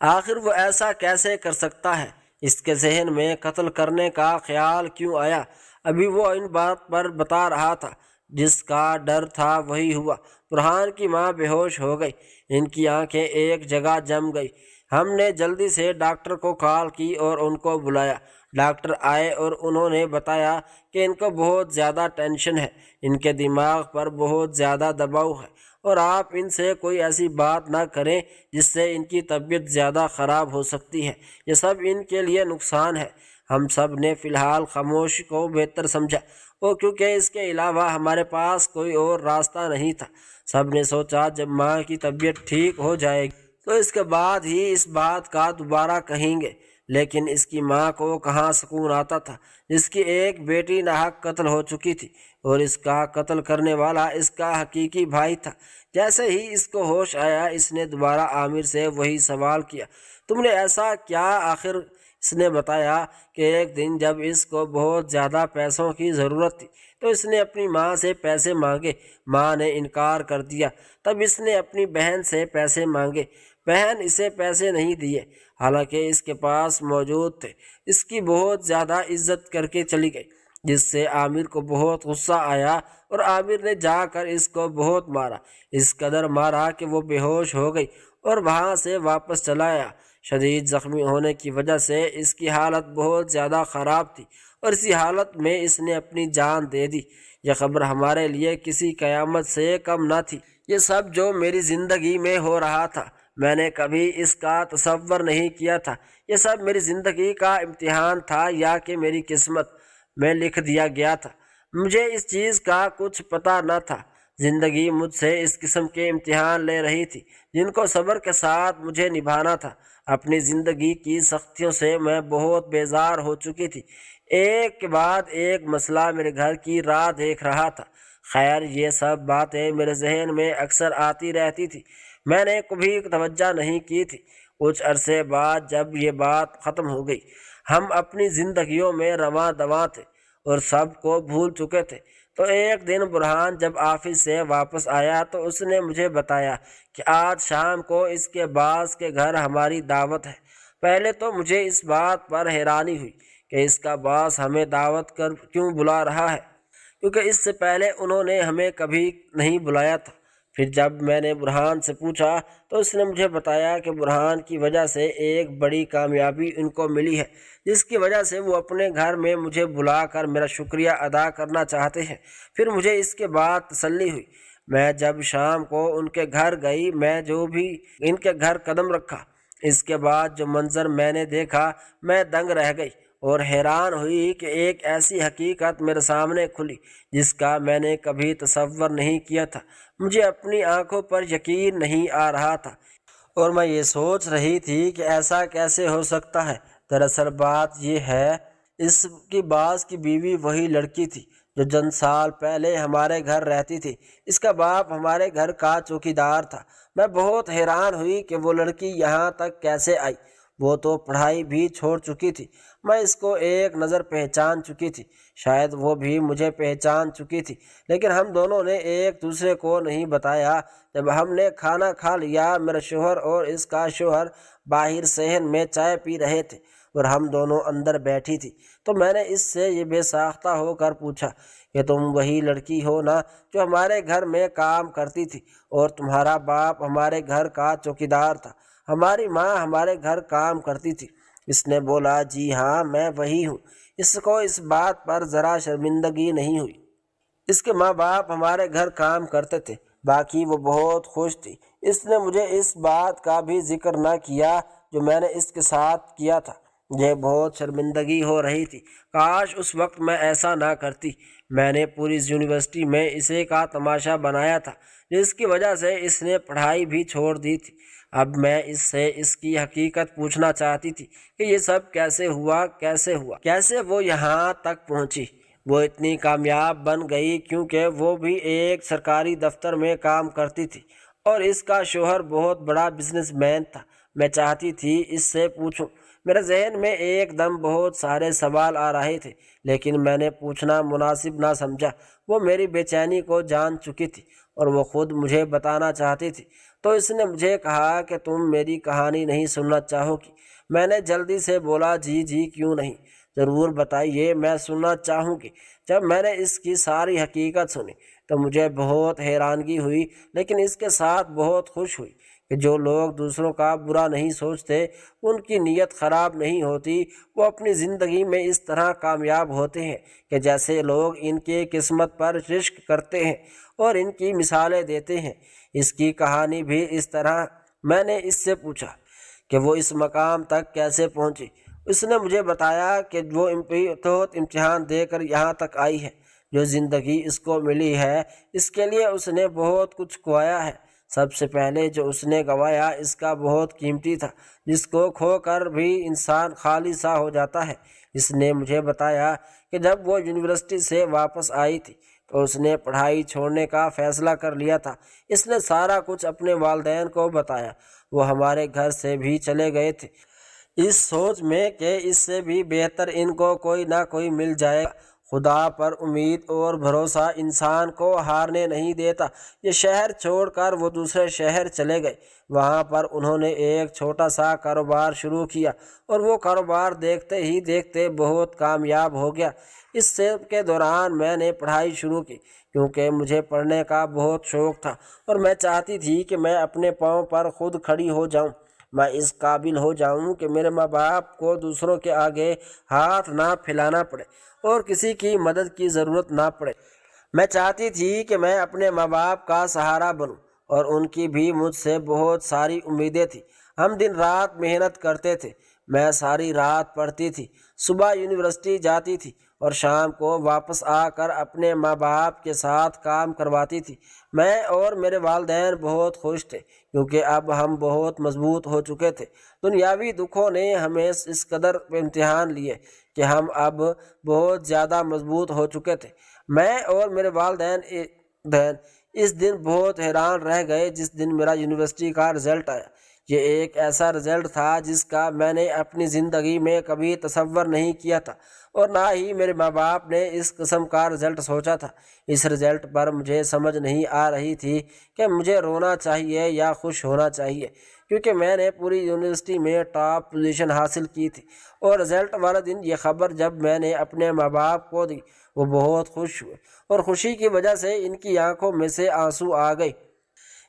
آخر وہ ایسا کیسے کر سکتا ہے؟ اس کے ذہن میں قتل کرنے کا خیال کیوں آیا؟ ابھی وہ ان بات پر بتا رہا تھا، جس کا ڈر تھا وہی ہوا۔ برہان کی ماں بے ہوش ہو گئی، ان کی آنکھیں ایک جگہ جم گئی۔ ہم نے جلدی سے ڈاکٹر کو کال کی اور ان کو بلایا۔ ڈاکٹر آئے اور انہوں نے بتایا کہ ان کو بہت زیادہ ٹینشن ہے، ان کے دماغ پر بہت زیادہ دباؤ ہے، اور آپ ان سے کوئی ایسی بات نہ کریں جس سے ان کی طبیعت زیادہ خراب ہو سکتی ہے۔ یہ سب ان کے لیے نقصان ہے۔ ہم سب نے فی الحال خاموشی کو بہتر سمجھا، اور کیونکہ اس کے علاوہ ہمارے پاس کوئی اور راستہ نہیں تھا۔ سب نے سوچا جب ماں کی طبیعت ٹھیک ہو جائے گی تو اس کے بعد ہی اس بات کا دوبارہ کہیں گے۔ لیکن اس کی ماں کو کہاں سکون آتا تھا، جس کی ایک بیٹی ناحق قتل ہو چکی تھی، اور اس کا قتل کرنے والا اس کا حقیقی بھائی تھا۔ جیسے ہی اس کو ہوش آیا، اس نے دوبارہ عامر سے وہی سوال کیا، تم نے ایسا کیا؟ آخر اس نے بتایا کہ ایک دن جب اس کو بہت زیادہ پیسوں کی ضرورت تھی تو اس نے اپنی ماں سے پیسے مانگے، ماں نے انکار کر دیا۔ تب اس نے اپنی بہن سے پیسے مانگے، بہن اسے پیسے نہیں دیے، حالانکہ اس کے پاس موجود تھے۔ اس کی بہت زیادہ عزت کر کے چلی گئی، جس سے عامر کو بہت غصہ آیا، اور عامر نے جا کر اس کو بہت مارا، اس قدر مارا کہ وہ بے ہوش ہو گئی اور وہاں سے واپس چلا آیا۔ شدید زخمی ہونے کی وجہ سے اس کی حالت بہت زیادہ خراب تھی، اور اسی حالت میں اس نے اپنی جان دے دی۔ یہ خبر ہمارے لیے کسی قیامت سے کم نہ تھی۔ یہ سب جو میری زندگی میں ہو رہا تھا، میں نے کبھی اس کا تصور نہیں کیا تھا۔ یہ سب میری زندگی کا امتحان تھا یا کہ میری قسمت میں لکھ دیا گیا تھا؟ مجھے اس چیز کا کچھ پتہ نہ تھا۔ زندگی مجھ سے اس قسم کے امتحان لے رہی تھی جن کو صبر کے ساتھ مجھے نبھانا تھا۔ اپنی زندگی کی سختیوں سے میں بہت بیزار ہو چکی تھی۔ ایک کے بعد ایک مسئلہ میرے گھر کی راہ دیکھ رہا تھا۔ خیر، یہ سب باتیں میرے ذہن میں اکثر آتی رہتی تھی، میں نے کبھی توجہ نہیں کی تھی۔ کچھ عرصے بعد جب یہ بات ختم ہو گئی، ہم اپنی زندگیوں میں رواں دواں تھے اور سب کو بھول چکے تھے، تو ایک دن برہان جب آفس سے واپس آیا تو اس نے مجھے بتایا کہ آج شام کو اس کے باس کے گھر ہماری دعوت ہے۔ پہلے تو مجھے اس بات پر حیرانی ہوئی کہ اس کا باس ہمیں دعوت کر کیوں بلا رہا ہے، کیونکہ اس سے پہلے انہوں نے ہمیں کبھی نہیں بلایا تھا۔ پھر جب میں نے برہان سے پوچھا تو اس نے مجھے بتایا کہ برہان کی وجہ سے ایک بڑی کامیابی ان کو ملی ہے، جس کی وجہ سے وہ اپنے گھر میں مجھے بلا کر میرا شکریہ ادا کرنا چاہتے ہیں۔ پھر مجھے اس کے بعد تسلی ہوئی۔ میں جب شام کو ان کے گھر گئی، میں جو بھی ان کے گھر قدم رکھا، اس کے بعد جو منظر میں نے دیکھا، میں دنگ رہ گئی اور حیران ہوئی کہ ایک ایسی حقیقت میرے سامنے کھلی جس کا میں نے کبھی تصور نہیں کیا تھا۔ مجھے اپنی آنکھوں پر یقین نہیں آ رہا تھا، اور میں یہ سوچ رہی تھی کہ ایسا کیسے ہو سکتا ہے۔ دراصل بات یہ ہے، اس کی باس کی بیوی وہی لڑکی تھی جو چند سال پہلے ہمارے گھر رہتی تھی۔ اس کا باپ ہمارے گھر کا چوکیدار تھا۔ میں بہت حیران ہوئی کہ وہ لڑکی یہاں تک کیسے آئی۔ وہ تو پڑھائی بھی چھوڑ چکی تھی۔ میں اس کو ایک نظر پہچان چکی تھی، شاید وہ بھی مجھے پہچان چکی تھی، لیکن ہم دونوں نے ایک دوسرے کو نہیں بتایا۔ جب ہم نے کھانا کھا لیا، میرا شوہر اور اس کا شوہر باہر صحن میں چائے پی رہے تھے اور ہم دونوں اندر بیٹھی تھی، تو میں نے اس سے یہ بے ساختہ ہو کر پوچھا کہ تم وہی لڑکی ہو نا جو ہمارے گھر میں کام کرتی تھی، اور تمہارا باپ ہمارے گھر کا چوکیدار تھا، ہماری ماں ہمارے گھر کام کرتی تھی؟ اس نے بولا، جی ہاں، میں وہی ہوں۔ اس کو اس بات پر ذرا شرمندگی نہیں ہوئی۔ اس کے ماں باپ ہمارے گھر کام کرتے تھے، باقی وہ بہت خوش تھی۔ اس نے مجھے اس بات کا بھی ذکر نہ کیا جو میں نے اس کے ساتھ کیا تھا۔ مجھے بہت شرمندگی ہو رہی تھی، کاش اس وقت میں ایسا نہ کرتی۔ میں نے پوری یونیورسٹی میں اسے کا تماشا بنایا تھا، جس کی وجہ سے اس نے پڑھائی بھی چھوڑ دی تھی۔ اب میں اس سے اس کی حقیقت پوچھنا چاہتی تھی کہ یہ سب کیسے ہوا، کیسے وہ یہاں تک پہنچی۔ وہ اتنی کامیاب بن گئی کیونکہ وہ بھی ایک سرکاری دفتر میں کام کرتی تھی اور اس کا شوہر بہت بڑا بزنس مین تھا۔ میں چاہتی تھی اس سے پوچھوں۔ میرے ذہن میں ایک دم بہت سارے سوال آ رہے تھے، لیکن میں نے پوچھنا مناسب نہ سمجھا۔ وہ میری بے چینی کو جان چکی تھی اور وہ خود مجھے بتانا چاہتی تھی، تو اس نے مجھے کہا کہ تم میری کہانی نہیں سننا چاہو گی؟ میں نے جلدی سے بولا جی کیوں نہیں، ضرور بتائیے، میں سننا چاہوں گی۔ جب میں نے اس کی ساری حقیقت سنی تو مجھے بہت حیرانگی ہوئی، لیکن اس کے ساتھ بہت خوش ہوئی کہ جو لوگ دوسروں کا برا نہیں سوچتے، ان کی نیت خراب نہیں ہوتی، وہ اپنی زندگی میں اس طرح کامیاب ہوتے ہیں کہ جیسے لوگ ان کی قسمت پر رشک کرتے ہیں اور ان کی مثالیں دیتے ہیں۔ اس کی کہانی بھی اس طرح۔ میں نے اس سے پوچھا کہ وہ اس مقام تک کیسے پہنچی۔ اس نے مجھے بتایا کہ وہ بہت امتحان دے کر یہاں تک آئی ہے۔ جو زندگی اس کو ملی ہے، اس کے لیے اس نے بہت کچھ کھویا ہے۔ سب سے پہلے جو اس نے گنوایا اس کا بہت قیمتی تھا، جس کو کھو کر بھی انسان خالی سا ہو جاتا ہے۔ اس نے مجھے بتایا کہ جب وہ یونیورسٹی سے واپس آئی تھی تو اس نے پڑھائی چھوڑنے کا فیصلہ کر لیا تھا۔ اس نے سارا کچھ اپنے والدین کو بتایا۔ وہ ہمارے گھر سے بھی چلے گئے تھے، اس سوچ میں کہ اس سے بھی بہتر ان کو کوئی نہ کوئی مل جائے گا۔ خدا پر امید اور بھروسہ انسان کو ہارنے نہیں دیتا۔ یہ شہر چھوڑ کر وہ دوسرے شہر چلے گئے۔ وہاں پر انہوں نے ایک چھوٹا سا کاروبار شروع کیا اور وہ کاروبار دیکھتے ہی دیکھتے بہت کامیاب ہو گیا۔ اس سب کے دوران میں نے پڑھائی شروع کی کیونکہ مجھے پڑھنے کا بہت شوق تھا اور میں چاہتی تھی کہ میں اپنے پاؤں پر خود کھڑی ہو جاؤں۔ میں اس قابل ہو جاؤں کہ میرے ماں باپ کو دوسروں کے آگے ہاتھ نہ پھیلانا پڑے اور کسی کی مدد کی ضرورت نہ پڑے۔ میں چاہتی تھی کہ میں اپنے ماں باپ کا سہارا بنوں اور ان کی بھی مجھ سے بہت ساری امیدیں تھیں۔ ہم دن رات محنت کرتے تھے۔ میں ساری رات پڑھتی تھی، صبح یونیورسٹی جاتی تھی اور شام کو واپس آ کر اپنے ماں باپ کے ساتھ کام کرواتی تھی۔ میں اور میرے والدین بہت خوش تھے کیونکہ اب ہم بہت مضبوط ہو چکے تھے۔ دنیاوی دکھوں نے ہمیں اس قدر امتحان لیے کہ ہم اب بہت زیادہ مضبوط ہو چکے تھے۔ میں اور میرے والدین اس دن بہت حیران رہ گئے جس دن میرا یونیورسٹی کا رزلٹ آیا۔ یہ ایک ایسا رزلٹ تھا جس کا میں نے اپنی زندگی میں کبھی تصور نہیں کیا تھا اور نہ ہی میرے ماں باپ نے اس قسم کا رزلٹ سوچا تھا۔ اس رزلٹ پر مجھے سمجھ نہیں آ رہی تھی کہ مجھے رونا چاہیے یا خوش ہونا چاہیے، کیونکہ میں نے پوری یونیورسٹی میں ٹاپ پوزیشن حاصل کی تھی اور رزلٹ والے دن یہ خبر جب میں نے اپنے ماں باپ کو دی، وہ بہت خوش ہوئے اور خوشی کی وجہ سے ان کی آنکھوں میں سے آنسو آ گئے۔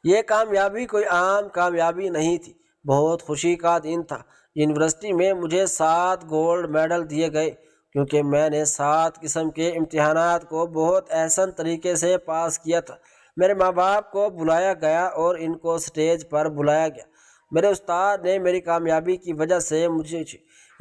یہ کامیابی کوئی عام کامیابی نہیں تھی، بہت خوشی کا دن تھا۔ یونیورسٹی میں مجھے 7 گولڈ میڈل دیے گئے کیونکہ میں نے 7 قسم کے امتحانات کو بہت احسن طریقے سے پاس کیا تھا۔ میرے ماں باپ کو بلایا گیا اور ان کو سٹیج پر بلایا گیا۔ میرے استاد نے میری کامیابی کی وجہ سے مجھے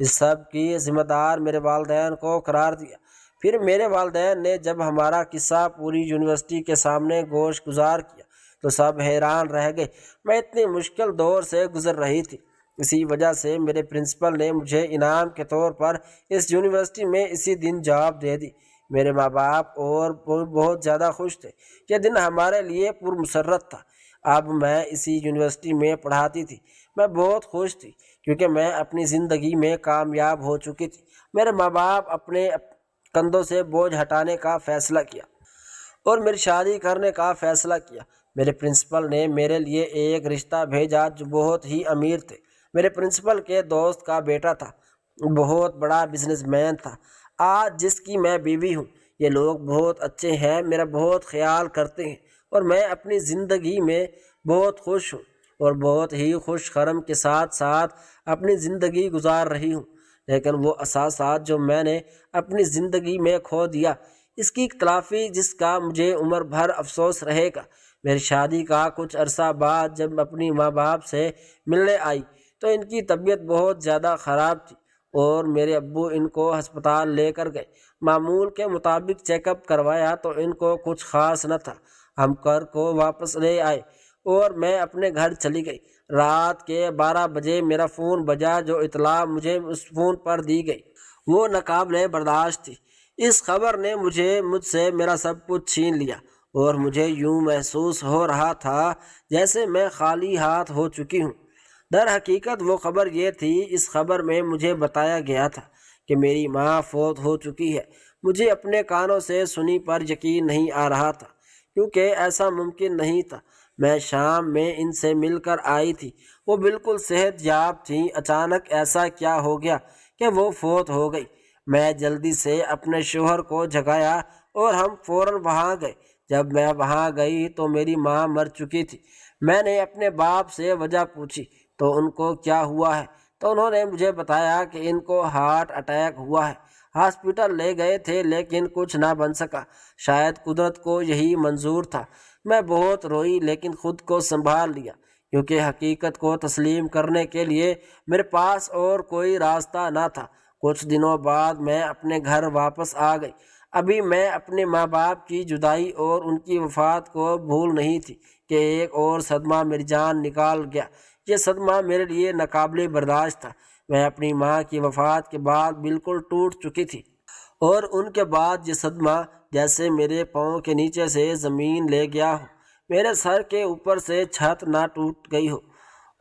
اس سب کی ذمہ دار میرے والدین کو قرار دیا۔ پھر میرے والدین نے جب ہمارا قصہ پوری یونیورسٹی کے سامنے گوش گزار کیا تو سب حیران رہ گئے۔ میں اتنی مشکل دور سے گزر رہی تھی، اسی وجہ سے میرے پرنسپل نے مجھے انعام کے طور پر اس یونیورسٹی میں اسی دن جاب دے دی۔ میرے ماں باپ اور بہت زیادہ خوش تھے۔ یہ دن ہمارے لیے پرمسرت تھا۔ اب میں اسی یونیورسٹی میں پڑھاتی تھی۔ میں بہت خوش تھی کیونکہ میں اپنی زندگی میں کامیاب ہو چکی تھی۔ میرے ماں باپ اپنے کندھوں سے بوجھ ہٹانے کا فیصلہ کیا اور میری شادی کرنے کا فیصلہ کیا۔ میرے پرنسپل نے میرے لیے ایک رشتہ بھیجا جو بہت ہی امیر تھے۔ میرے پرنسپل کے دوست کا بیٹا تھا، بہت بڑا بزنس مین تھا، آج جس کی میں بیوی ہوں۔ یہ لوگ بہت اچھے ہیں، میرا بہت خیال کرتے ہیں اور میں اپنی زندگی میں بہت خوش ہوں اور بہت ہی خوش خرم کے ساتھ ساتھ اپنی زندگی گزار رہی ہوں۔ لیکن وہ احساسات جو میں نے اپنی زندگی میں کھو دیا، اس کی تلافی جس کا مجھے عمر بھر افسوس رہے گا۔ میری شادی کا کچھ عرصہ بعد جب اپنی ماں باپ سے ملنے آئی تو ان کی طبیعت بہت زیادہ خراب تھی۔ اور میرے ابو ان کو ہسپتال لے کر گئے۔ معمول کے مطابق چیک اپ کروایا تو ان کو کچھ خاص نہ تھا۔ ہم کر کو واپس لے آئے اور میں اپنے گھر چلی گئی۔ رات کے 12 بجے میرا فون بجا۔ جو اطلاع مجھے اس فون پر دی گئی وہ ناقابل برداشت تھی۔ اس خبر نے مجھ سے میرا سب کچھ چھین لیا اور مجھے یوں محسوس ہو رہا تھا جیسے میں خالی ہاتھ ہو چکی ہوں۔ در حقیقت وہ خبر یہ تھی، اس خبر میں مجھے بتایا گیا تھا کہ میری ماں فوت ہو چکی ہے۔ مجھے اپنے کانوں سے سنی پر یقین نہیں آ رہا تھا، کیونکہ ایسا ممکن نہیں تھا۔ میں شام میں ان سے مل کر آئی تھی، وہ بالکل صحت یاب تھیں۔ اچانک ایسا کیا ہو گیا کہ وہ فوت ہو گئی؟ میں جلدی سے اپنے شوہر کو جگایا اور ہم فوراً وہاں گئے۔ جب میں وہاں گئی تو میری ماں مر چکی تھی۔ میں نے اپنے باپ سے وجہ پوچھی تو ان کو کیا ہوا ہے، تو انہوں نے مجھے بتایا کہ ان کو ہارٹ اٹیک ہوا ہے۔ ہاسپٹل لے گئے تھے لیکن کچھ نہ بن سکا، شاید قدرت کو یہی منظور تھا۔ میں بہت روئی لیکن خود کو سنبھال لیا، کیونکہ حقیقت کو تسلیم کرنے کے لیے میرے پاس اور کوئی راستہ نہ تھا۔ کچھ دنوں بعد میں اپنے گھر واپس آ گئی۔ ابھی میں اپنے ماں باپ کی جدائی اور ان کی وفات کو بھول نہیں تھی کہ ایک اور صدمہ میری جان نکال گیا۔ یہ صدمہ میرے لیے ناقابل برداشت تھا۔ میں اپنی ماں کی وفات کے بعد بالکل ٹوٹ چکی تھی، اور ان کے بعد یہ صدمہ جیسے میرے پاؤں کے نیچے سے زمین لے گیا ہو، میرے سر کے اوپر سے چھت نہ ٹوٹ گئی ہو،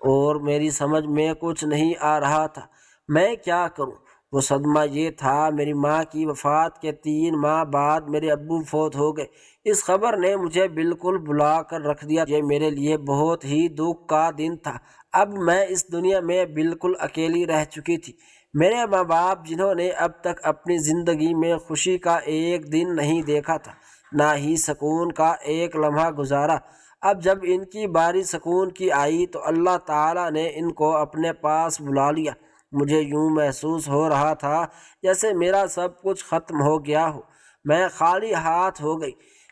اور میری سمجھ میں کچھ نہیں آ رہا تھا میں کیا کروں۔ وہ صدمہ یہ تھا، میری ماں کی وفات کے 3 ماہ بعد میرے ابو فوت ہو گئے۔ اس خبر نے مجھے بالکل بلا کر رکھ دیا۔ یہ میرے لیے بہت ہی دکھ کا دن تھا۔ اب میں اس دنیا میں بالکل اکیلی رہ چکی تھی۔ میرے ماں باپ جنہوں نے اب تک اپنی زندگی میں خوشی کا ایک دن نہیں دیکھا تھا، نہ ہی سکون کا ایک لمحہ گزارا، اب جب ان کی باری سکون کی آئی تو اللہ تعالیٰ نے ان کو اپنے پاس بلا لیا۔ مجھے یوں محسوس ہو رہا تھا جیسے میرا سب کچھ ختم ہو گیا ہو، میں خالی ہاتھ ہو گئی۔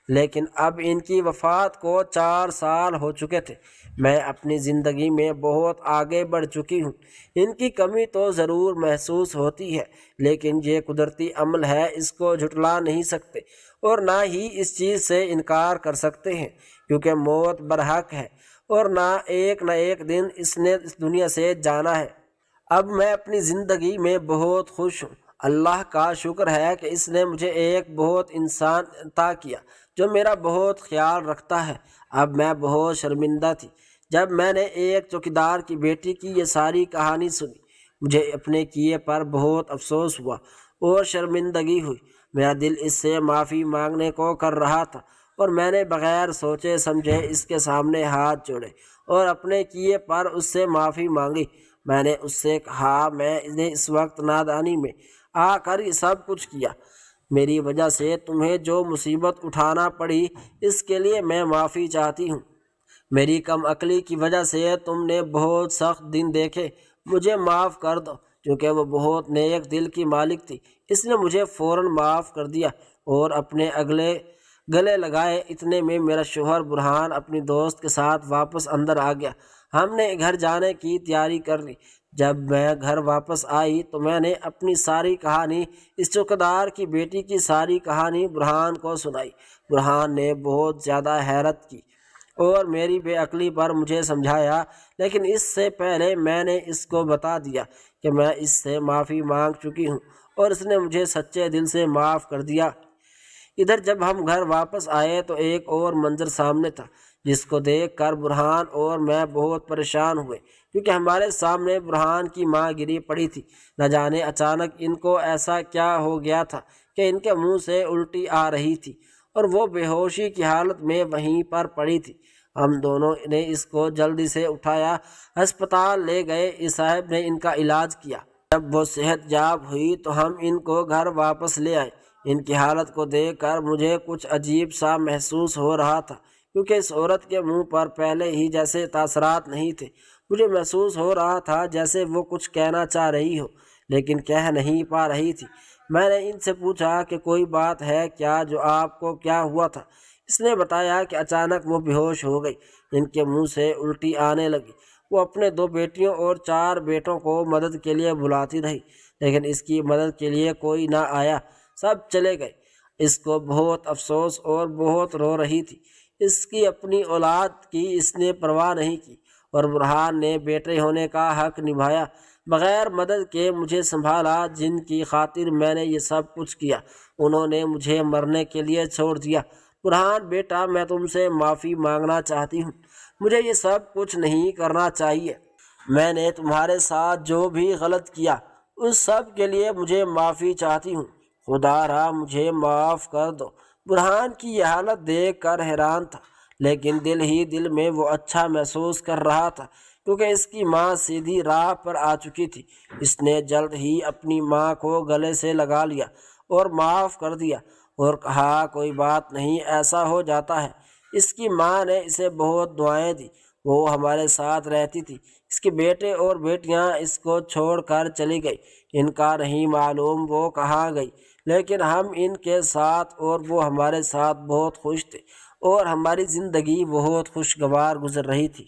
لیکن اب ان کی وفات کو 4 سال ہو چکے تھے۔ میں اپنی زندگی میں بہت آگے بڑھ چکی ہوں۔ ان کی کمی تو ضرور محسوس ہوتی ہے، لیکن یہ قدرتی عمل ہے، اس کو جھٹلا نہیں سکتے اور نہ ہی اس چیز سے انکار کر سکتے ہیں، کیونکہ موت برحق ہے اور نہ ایک دن اس نے اس دنیا سے جانا ہے۔ اب میں اپنی زندگی میں بہت خوش ہوں۔ اللہ کا شکر ہے کہ اس نے مجھے ایک بہت انسان عطا کیا جو میرا بہت خیال رکھتا ہے۔ اب میں بہت شرمندہ تھی جب میں نے ایک چوکیدار کی بیٹی کی یہ ساری کہانی سنی۔ مجھے اپنے کیے پر بہت افسوس ہوا اور شرمندگی ہوئی۔ میرا دل اس سے معافی مانگنے کو کر رہا تھا، اور میں نے بغیر سوچے سمجھے اس کے سامنے ہاتھ جوڑے اور اپنے کیے پر اس سے معافی مانگی۔ میں نے اس سے کہا، میں نے اس وقت نادانی میں آ کر یہ سب کچھ کیا۔ میری وجہ سے تمہیں جو مصیبت اٹھانا پڑی اس کے لیے میں معافی چاہتی ہوں۔ میری کم عقلی کی وجہ سے تم نے بہت سخت دن دیکھے، مجھے معاف کر دو۔ چونکہ وہ بہت نیک دل کی مالک تھی، اس نے مجھے فوراً معاف کر دیا اور اپنے گلے لگائے۔ اتنے میں میرا شوہر برہان اپنی دوست کے ساتھ واپس اندر آ گیا۔ ہم نے گھر جانے کی تیاری کر لی۔ جب میں گھر واپس آئی تو میں نے اپنی ساری کہانی، اس چوکیدار کی بیٹی کی ساری کہانی برہان کو سنائی۔ برہان نے بہت زیادہ حیرت کی اور میری بے عقلی پر مجھے سمجھایا، لیکن اس سے پہلے میں نے اس کو بتا دیا کہ میں اس سے معافی مانگ چکی ہوں اور اس نے مجھے سچے دل سے معاف کر دیا۔ ادھر جب ہم گھر واپس آئے تو ایک اور منظر سامنے تھا، جس کو دیکھ کر برہان اور میں بہت پریشان ہوئے، کیونکہ ہمارے سامنے برہان کی ماں گری پڑی تھی۔ نہ جانے اچانک ان کو ایسا کیا ہو گیا تھا کہ ان کے منہ سے الٹی آ رہی تھی اور وہ بے ہوشی کی حالت میں وہیں پر پڑی تھی۔ ہم دونوں نے اس کو جلدی سے اٹھایا، ہسپتال لے گئے۔ اس صاحب نے ان کا علاج کیا۔ جب وہ صحت یاب ہوئی تو ہم ان کو گھر واپس لے آئے۔ ان کی حالت کو دیکھ کر مجھے کچھ عجیب سا محسوس ہو رہا تھا، کیونکہ اس عورت کے منہ پر پہلے ہی جیسے تاثرات نہیں تھے۔ مجھے محسوس ہو رہا تھا جیسے وہ کچھ کہنا چاہ رہی ہو لیکن کہہ نہیں پا رہی تھی۔ میں نے ان سے پوچھا کہ کوئی بات ہے کیا، جو آپ کو کیا ہوا تھا؟ اس نے بتایا کہ اچانک وہ بے ہوش ہو گئی، ان کے منہ سے الٹی آنے لگی۔ وہ اپنے 2 بیٹیوں اور 4 بیٹوں کو مدد کے لیے بلاتی رہی۔ لیکن اس کی مدد کے لیے کوئی نہ آیا، سب چلے گئے۔ اس کو بہت افسوس اور بہت رو رہی تھی۔ اس کی اپنی اولاد کی اس نے پرواہ نہیں کی، اور برہان نے بیٹے ہونے کا حق نبھایا، بغیر مدد کے مجھے سنبھالا۔ جن کی خاطر میں نے یہ سب کچھ کیا، انہوں نے مجھے مرنے کے لیے چھوڑ دیا۔ برہان بیٹا، میں تم سے معافی مانگنا چاہتی ہوں، مجھے یہ سب کچھ نہیں کرنا چاہیے۔ میں نے تمہارے ساتھ جو بھی غلط کیا اس سب کے لیے مجھے معافی چاہتی ہوں، خدا را مجھے معاف کر دو۔ برہان کی یہ حالت دیکھ کر حیران تھا، لیکن دل ہی دل میں وہ اچھا محسوس کر رہا تھا، کیونکہ اس کی ماں سیدھی راہ پر آ چکی تھی۔ اس نے جلد ہی اپنی ماں کو گلے سے لگا لیا اور معاف کر دیا، اور کہا کوئی بات نہیں، ایسا ہو جاتا ہے۔ اس کی ماں نے اسے بہت دعائیں دی، وہ ہمارے ساتھ رہتی تھی۔ اس کے بیٹے اور بیٹیاں اس کو چھوڑ کر چلی گئی، ان کا نہیں معلوم وہ کہاں گئی، لیکن ہم ان کے ساتھ اور وہ ہمارے ساتھ بہت خوش تھے، اور ہماری زندگی بہت خوشگوار گزر رہی تھی۔